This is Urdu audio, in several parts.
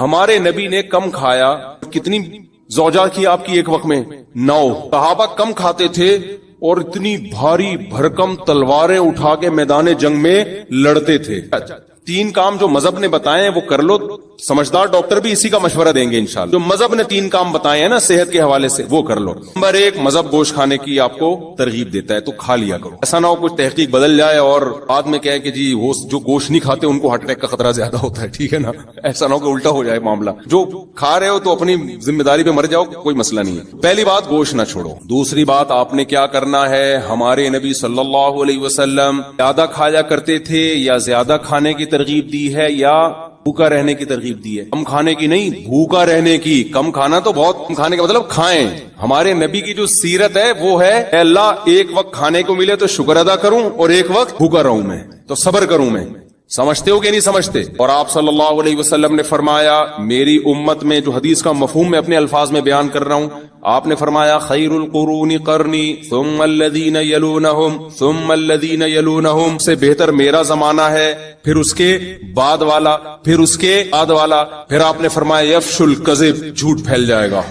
ہمارے نبی نے کم کھایا. کتنی زوجہ کی آپ کی ایک وقت میں؟ 9. صحابہ کم کھاتے تھے اور اتنی بھاری بھرکم تلواریں اٹھا کے میدان جنگ میں لڑتے تھے. 3 کام جو مذہب نے بتائے ہیں وہ کر لو. سمجھدار ڈاکٹر بھی اسی کا مشورہ دیں گے انشاءاللہ. جو مذہب نے 3 کام بتائے ہیں نا صحت کے حوالے سے وہ کر لو. نمبر 1 مذہب گوشت کھانے کی آپ کو ترغیب دیتا ہے تو کھا لیا کرو. ایسا نہ ہو کچھ تحقیق بدل جائے اور بعد میں کہے کہ جی وہ جو گوشت نہیں کھاتے ان کو ہارٹ اٹیک کا خطرہ زیادہ ہوتا ہے. ٹھیک ہے نا, ایسا نہ ہو کہ الٹا ہو جائے معاملہ. جو کھا رہے ہو تو اپنی ذمہ داری پہ مر جاؤ, کوئی مسئلہ نہیں ہے. پہلی بات گوشت نہ چھوڑو. دوسری بات آپ نے کیا کرنا ہے, ہمارے نبی صلی اللہ علیہ وسلم زیادہ کھایا کرتے تھے یا زیادہ کھانے کی ترغیب دی ہے یا بھوکا رہنے کی ترغیب دی ہے؟ کم کھانے کی نہیں, بھوکا رہنے کی. کم کھانا تو بہت کم کھانے کا مطلب کھائیں. ہمارے نبی کی جو سیرت ہے وہ ہے اے اللہ ایک وقت کھانے کو ملے تو شکر ادا کروں اور ایک وقت بھوکا رہوں میں تو صبر کروں میں. سمجھتے ہو کہ نہیں سمجھتے؟ اور آپ صلی اللہ علیہ وسلم نے فرمایا میری امت میں, جو حدیث کا مفہوم میں اپنے الفاظ میں بیان کر رہا ہوں, آپ نے فرمایا خیر القرون قرنی ثم الذین یلونہم ثم الذین یلونہم, سے بہتر میرا زمانہ ہے, پھر اس کے بعد والا, پھر اس کے بعد والا. پھر آپ نے فرمایا یفش الکذب, جھوٹ پھیل جائے گا,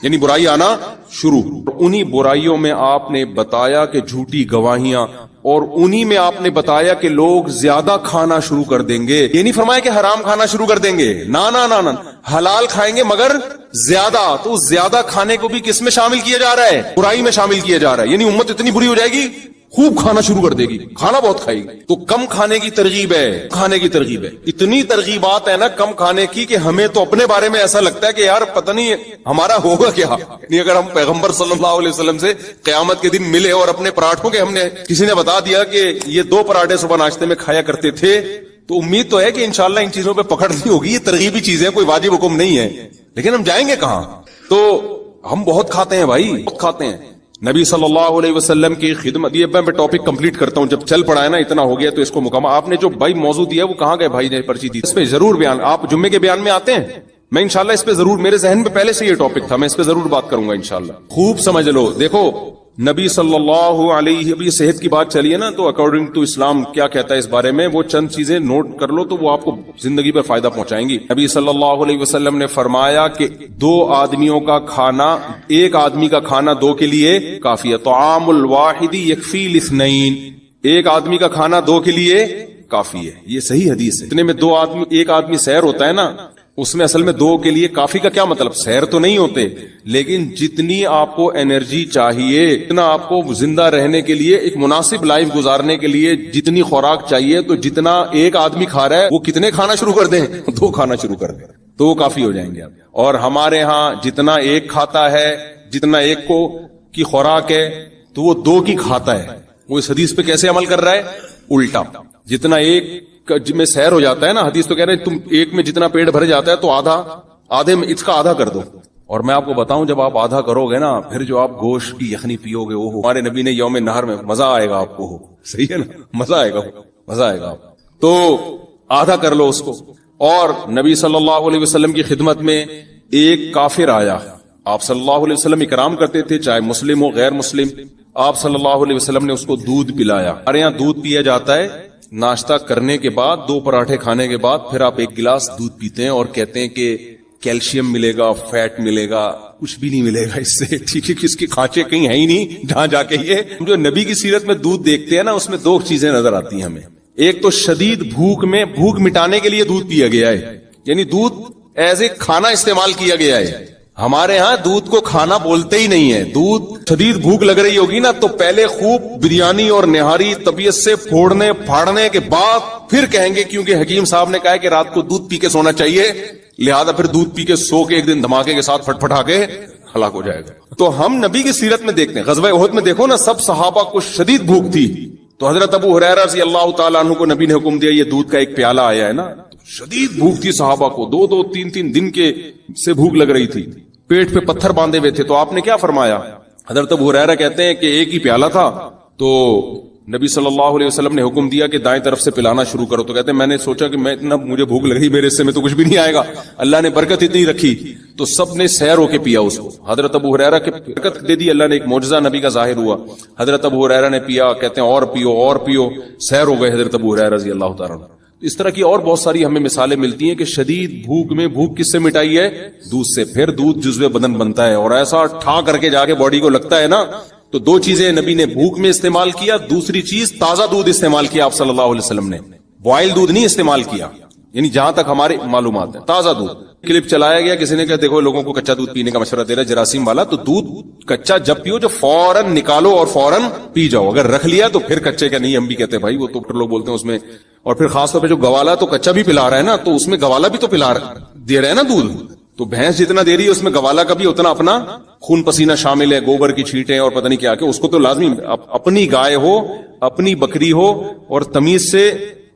یعنی برائی آنا شروع. انہی برائیوں میں آپ نے بتایا کہ جھوٹی گواہیاں, اور انہی میں آپ نے بتایا کہ لوگ زیادہ کھانا شروع کر دیں گے. یہ نہیں فرمایا کہ حرام کھانا شروع کر دیں گے, نا نا نا نا, حلال کھائیں گے مگر زیادہ. تو زیادہ کھانے کو بھی کس میں شامل کیا جا رہا ہے؟ برائی میں شامل کیا جا رہا ہے. یعنی امت اتنی بری ہو جائے گی خوب کھانا شروع کر دے گی, کھانا بہت کھائے گی. تو کم کھانے کی ترغیب ہے, کھانے کی ترغیب ہے. اتنی ترغیبات ہے نا کم کھانے کی کہ ہمیں تو اپنے بارے میں ایسا لگتا ہے کہ یار پتہ نہیں ہمارا ہوگا کیا. نہیں اگر ہم پیغمبر صلی اللہ علیہ وسلم سے قیامت کے دن ملے اور اپنے پراٹھوں کے ہم نے کسی نے بتا دیا کہ یہ 2 پراٹھے صبح ناشتے میں کھایا کرتے تھے, تو امید تو ہے کہ انشاءاللہ ان چیزوں پہ پکڑ نہیں ہوگی. یہ ترغیبی چیزیں, کوئی واجب حکم نہیں ہے. لیکن ہم جائیں گے کہاں؟ تو ہم بہت کھاتے ہیں بھائی, بہت کھاتے ہیں. نبی صلی اللہ علیہ وسلم کی خدمت, یہ میں ٹاپک کمپلیٹ کرتا ہوں, جب چل پڑا ہے نا اتنا ہو گیا تو اس کو مکمل. آپ نے جو بھائی موضوع دیا وہ کہاں گئے بھائی نے پرچی دی, اس پہ ضرور بیان. آپ جمعے کے بیان میں آتے ہیں, میں انشاءاللہ اس پہ ضرور, میرے ذہن میں پہلے سے یہ ٹاپک تھا, میں اس پہ ضرور بات کروں گا انشاءاللہ. خوب سمجھ لو. دیکھو نبی صلی اللہ علیہ, ابھی صحت کی بات چلی ہے نا, تو اکارڈنگ ٹو اسلام کیا کہتا ہے اس بارے میں, وہ چند چیزیں نوٹ کر لو تو وہ آپ کو زندگی پر فائدہ پہنچائیں گی. نبی صلی اللہ علیہ وسلم نے فرمایا کہ 2 آدمیوں کا کھانا, ایک آدمی کا کھانا 2 کے لیے کافی ہے. طعام الواحد یکفی لاثنین, ایک آدمی کا کھانا 2 کے لیے کافی ہے. یہ صحیح حدیث ہے. اتنے میں 2 آدمی, ایک آدمی سیر ہوتا ہے نا, اس میں اصل میں 2 کے لیے کافی کا کیا مطلب, سیر تو نہیں ہوتے, لیکن جتنی آپ کو انرجی چاہیے, جتنا آپ کو زندہ رہنے کے لیے, ایک مناسب لائف گزارنے کے لیے جتنی خوراک چاہیے, تو جتنا ایک آدمی کھا رہا ہے وہ کتنے کھانا شروع کر دیں, 2 کھانا شروع کر دیں تو وہ کافی ہو جائیں گے آپ. اور ہمارے ہاں جتنا ایک کھاتا ہے, جتنا ایک کو کی خوراک ہے تو وہ 2 کی کھاتا ہے. وہ اس حدیث پہ کیسے عمل کر رہا ہے؟ الٹا. جتنا ایک میں سیر ہو جاتا ہے نا, حدیث تو کہہ رہے ہیں تم ایک میں جتنا پیٹ بھر جاتا ہے تو آدھے میں اس کا آدھا کر دو. اور میں آپ کو بتاؤں جب آپ آدھا کرو گے نا, پھر جو آپ گوشت کی یخنی پیو گے, وہ ہمارے نبی نے یوم نہر میں, مزہ آئے گا آپ کو. صحیح ہے نا, مزہ آئے گا, مزہ آئے گا. تو آدھا کر لو اس کو. اور نبی صلی اللہ علیہ وسلم کی خدمت میں ایک کافر آیا, آپ صلی اللہ علیہ وسلم اکرام کرتے تھے چاہے مسلم ہو غیر مسلم. آپ صلی اللہ علیہ وسلم نے اس کو دودھ پلایا. ہمارے یہاں دودھ پیا جاتا ہے ناشتہ کرنے کے بعد, 2 پراٹھے کھانے کے بعد, پھر آپ 1 گلاس دودھ پیتے ہیں اور کہتے ہیں کہ کیلشیم ملے گا, فیٹ ملے گا. کچھ بھی نہیں ملے گا اس سے. ٹھیک ہے, اس کے کھانچے کہیں ہیں ہی نہیں جہاں جا کے. یہ جو نبی کی سیرت میں دودھ دیکھتے ہیں نا, اس میں 2 چیزیں نظر آتی ہیں ہمیں. ایک تو شدید بھوک میں, بھوک مٹانے کے لیے دودھ پیا گیا ہے, یعنی دودھ ایز اے کھانا استعمال کیا گیا ہے. ہمارے ہاں دودھ کو کھانا بولتے ہی نہیں ہے. دودھ, شدید بھوک لگ رہی ہوگی نا تو پہلے خوب بریانی اور نہاری طبیعت سے پھوڑنے پھاڑنے کے بعد پھر کہیں گے, کیونکہ حکیم صاحب نے کہا ہے کہ رات کو دودھ پی کے سونا چاہیے, لہذا پھر دودھ پی کے سو کے ایک دن دھماکے کے ساتھ پھٹ پھٹا کے ہلاک ہو جائے گا. تو ہم نبی کی سیرت میں دیکھتے ہیں, غزوہ احد میں دیکھو نا, سب صحابہ کو شدید بھوک تھی, تو حضرت ابو ہریرہ رضی اللہ تعالیٰ عنہ کو نبی نے حکم دیا یہ دودھ کا 1 پیالہ آیا ہے نا. شدید بھوک تھی صحابہ کو, 2 3 دن کے سے بھوک لگ رہی تھی, پیٹ پہ پتھر باندھے ہوئے تھے. تو آپ نے کیا فرمایا؟ حضرت ابو ہریرہ کہتے ہیں کہ 1 ہی پیالہ تھا, تو نبی صلی اللہ علیہ وسلم نے حکم دیا کہ دائیں طرف سے پلانا شروع کرو. تو کہتے ہیں میں نے سوچا کہ میں اتنا مجھے بھوک لگ رہی, میرے حصے میں تو کچھ بھی نہیں آئے گا. اللہ نے برکت اتنی رکھی تو سب نے سیر ہو کے پیا اس کو. حضرت ابو ہریرہ کے برکت دے دی اللہ نے, ایک معجزہ نبی کا ظاہر ہوا. حضرت ابو ہریرہ نے پیا, کہتے ہیں اور پیو اور پیو, سیر ہو گئے حضرت ابو ہریرہ رضی اللہ تعالیٰ عنہ. اس طرح کی اور بہت ساری ہمیں مثالیں ملتی ہیں کہ شدید بھوک میں بھوک کس سے مٹائی ہے؟ دودھ سے. پھر دودھ جزو بدن بنتا ہے اور ایسا ٹھا کر کے جا کے باڈی کو لگتا ہے نا. تو دو چیزیں نبی نے بھوک میں استعمال کیا. دوسری چیز تازہ دودھ استعمال کیا آپ صلی اللہ علیہ وسلم نے. بوائل دودھ نہیں استعمال کیا, یعنی جہاں تک ہماری معلومات ہیں تازہ دودھ. کلپ چلایا گیا, کسی نے کہا دیکھو لوگوں کو کچا دودھ پینے کا مشورہ دے رہا ہے جراثیم والا, تو دودھ کچا جب پیو جو فوراً نکالو اور فوراً پی جاؤ. اگر رکھ لیا تو پھر کچے کا نہیں, ہم بھی کہتے ہیں بھائی وہ تو لوگ بولتے ہیں اس میں. اور پھر خاص طور پہ جو گوالا تو کچا بھی پلا رہا ہے نا, تو اس میں گوالا بھی تو پلا رہا دے رہا ہے نا دودھ. تو بھینس جتنا دے رہی ہے اس میں گوالا کا بھی اتنا اپنا خون پسینہ شامل ہے, گوبر کی چھینٹیں اور پتہ نہیں کیا کہ اس کو تو لازمی اپنی گائے ہو اپنی بکری ہو اور تمیز سے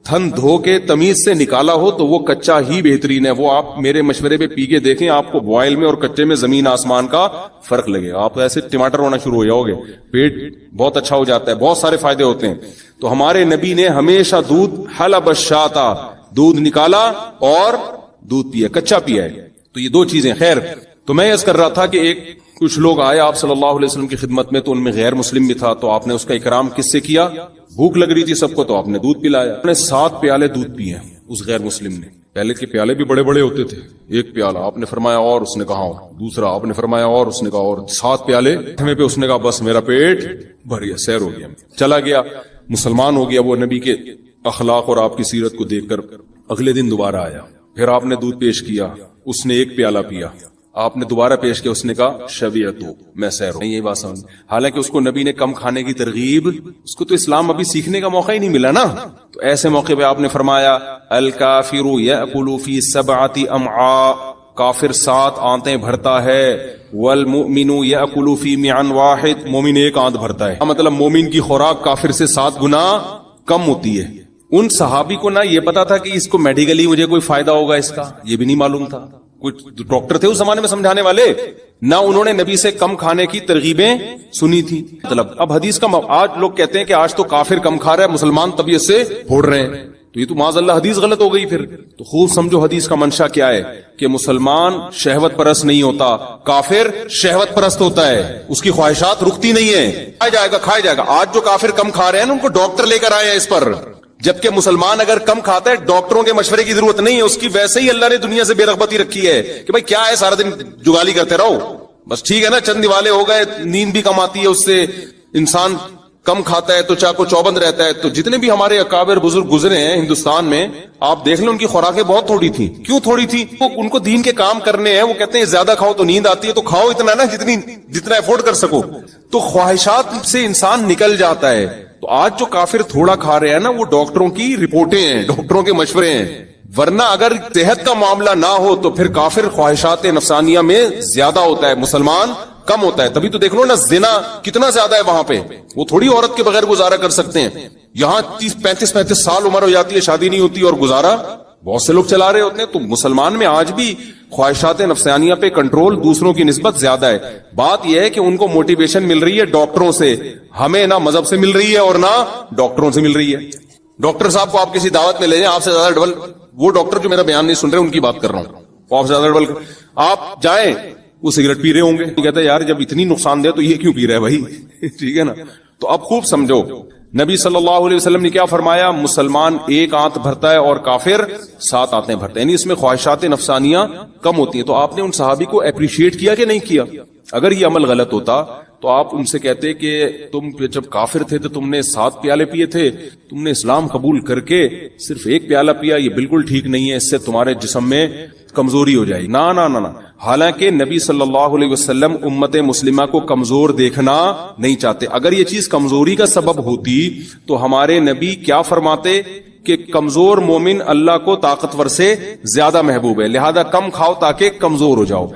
تھن دھو کے تمیز سے نکالا ہو تو وہ کچا ہی بہترین ہے. وہ آپ میرے مشورے پہ پی کے دیکھیں, آپ کو بوائل میں اور کچے میں زمین آسمان کا فرق لگے گا. آپ ایسے ٹماٹر ہونا شروع ہو جاؤ گے, پیٹ بہت اچھا ہو جاتا ہے, بہت سارے فائدے ہوتے ہیں. تو ہمارے نبی نے ہمیشہ دودھ حلب الشاتا, دودھ نکالا اور دودھ پیا, کچا پیا ہے. تو یہ دو چیزیں. خیر, تو میں عرض کر رہا تھا کہ کچھ لوگ آئے آپ صلی اللہ علیہ وسلم کی خدمت میں, تو ان میں غیر مسلم بھی تھا, تو آپ نے اس کا اکرام کس سے کیا؟ بھوک لگ رہی تھی سب کو تو آپ نے دودھ پلایا. آپ نے 7 پیالے دودھ پیے اس غیر مسلم نے. پہلے کے پیالے بھی بڑے بڑے ہوتے تھے, ایک پیالہ آپ نے فرمایا اور اس نے کہا اور, دوسرا آپ نے فرمایا اور اس نے کہا اور, 7 پیالے ہمیں پہ اس نے کہا بس میرا پیٹ بھر گیا, سیر ہو گیا, چلا گیا, مسلمان ہو گیا. وہ نبی کے اخلاق اور آپ کی سیرت کو دیکھ کر اگلے دن دوبارہ آیا, پھر آپ نے دودھ پیش کیا, اس نے ایک پیالہ پیا, آپ نے دوبارہ پیش کیا, اس نے کہا شبیعتو, میں سیر ہوں. یہی بات سمجھ. حالانکہ اس کو نبی نے کم کھانے کی ترغیب, اس کو تو اسلام ابھی سیکھنے کا موقع ہی نہیں ملا نا. تو ایسے موقع پہ آپ نے فرمایا الکافر یأکل فی 7 امعاء, کافر 7 آنتیں بھرتا ہے, والمؤمن یأکل فی معا واحد, مومن ایک آنت بھرتا ہے. مطلب مومن کی خوراک کافر سے 7 گنا کم ہوتی ہے. ان صحابی کو نہ یہ پتا تھا کہ اس کو میڈیکلی مجھے کوئی فائدہ ہوگا اس کا, یہ بھی نہیں معلوم تھا. کچھ ڈاکٹر تھے اس زمانے میں سمجھانے والے, نہ انہوں نے نبی سے کم کھانے کی ترغیبیں سنی تھی. مطلب اب حدیث کا آج لوگ کہتے ہیں کہ آج تو کافر کم کھا رہا ہے, مسلمان طبیعت سے پھوڑ رہے ہیں, تو یہ تو معاذ اللہ حدیث غلط ہو گئی. پھر تو خوب سمجھو حدیث کا منشا کیا ہے, کہ مسلمان شہوت پرست نہیں ہوتا, کافر شہوت پرست ہوتا ہے. اس کی خواہشات رکتی نہیں ہے, کھایا جائے گا. آج جو کافر کم کھا رہے ہیں ان کو ڈاکٹر لے کر آئے ہیں اس پر, جبکہ مسلمان اگر کم کھاتا ہے ڈاکٹروں کے مشورے کی ضرورت نہیں ہے. اس کی ویسے ہی اللہ نے دنیا سے بے رغبتی رکھی ہے کہ بھائی کیا ہے سارا دن جگالی کرتے رہو, بس ٹھیک ہے نا, چند دیوالے ہو گئے, نیند بھی کم آتی ہے اس سے, انسان کم کھاتا ہے تو چاقو چوبند رہتا ہے. تو جتنے بھی ہمارے اکابر بزرگ گزرے ہیں ہندوستان میں, آپ دیکھ لیں ان کی خوراکیں بہت تھوڑی تھی. کیوں تھوڑی تھی؟ ان کو دین کے کام کرنے ہیں. وہ کہتے ہیں زیادہ کھاؤ تو نیند آتی ہے, تو کھاؤ اتنا نا جتنا افورڈ کر سکو. تو خواہشات سے انسان نکل جاتا ہے. تو آج جو کافر تھوڑا کھا رہے ہیں نا, وہ ڈاکٹروں کی رپورٹیں ہیں, ڈاکٹروں کے مشورے ہیں. ورنہ اگر صحت کا معاملہ نہ ہو تو پھر کافر خواہشات نفسانیہ میں زیادہ ہوتا ہے, مسلمان کم ہوتا ہے. تبھی تو دیکھ لو نا زنا کتنا زیادہ ہے وہاں پہ. وہ تھوڑی عورت کے بغیر گزارا کر سکتے ہیں. یہاں 30-35 سال عمر ہو جاتی ہے, شادی نہیں ہوتی, اور گزارا بہت سے لوگ چلا رہے ہوتے ہیں. تو مسلمان میں آج بھی خواہشات نفسانیہ پہ کنٹرول دوسروں کی نسبت زیادہ ہے. بات یہ ہے کہ ان کو موٹیویشن مل رہی ہے ڈاکٹروں سے, ہمیں نہ مذہب سے مل رہی ہے اور نہ ڈاکٹروں سے مل رہی ہے. ڈاکٹر صاحب کو آپ کسی دعوت میں لے جائیں, آپ سے زیادہ ڈبل, وہ ڈاکٹر جو میرا بیان نہیں سن رہے ان کی بات کر رہا ہوں, آپ سے زیادہ ڈبل آپ جائیں, وہ سگریٹ پی رہے ہوں گے, کہتے ہیں یار جب اتنی نقصان دہ تو یہ کیوں پی رہا ہے بھائی. ٹھیک ہے نا. تو اب خوب سمجھو, نبی صلی اللہ علیہ وسلم نے کیا فرمایا, مسلمان ایک آنت بھرتا ہے اور کافر 7 آنتیں بھرتا ہے, یعنی اس میں خواہشات نفسانیہ کم ہوتی ہیں. تو آپ نے ان صحابی کو اپریشیٹ کیا کہ نہیں کیا؟ اگر یہ عمل غلط ہوتا تو آپ ان سے کہتے کہ تم جب کافر تھے تو تم نے 7 پیالے پیے تھے, تم نے اسلام قبول کر کے صرف 1 پیالہ پیا, یہ بالکل ٹھیک نہیں ہے, اس سے تمہارے جسم میں کمزوری ہو جائے گی. نہ. حالانکہ نبی صلی اللہ علیہ وسلم امت مسلمہ کو کمزور دیکھنا نہیں چاہتے. اگر یہ چیز کمزوری کا سبب ہوتی تو ہمارے نبی کیا فرماتے کہ کمزور مومن اللہ کو طاقتور سے زیادہ محبوب ہے, لہذا کم کھاؤ تاکہ کمزور ہو جاؤ.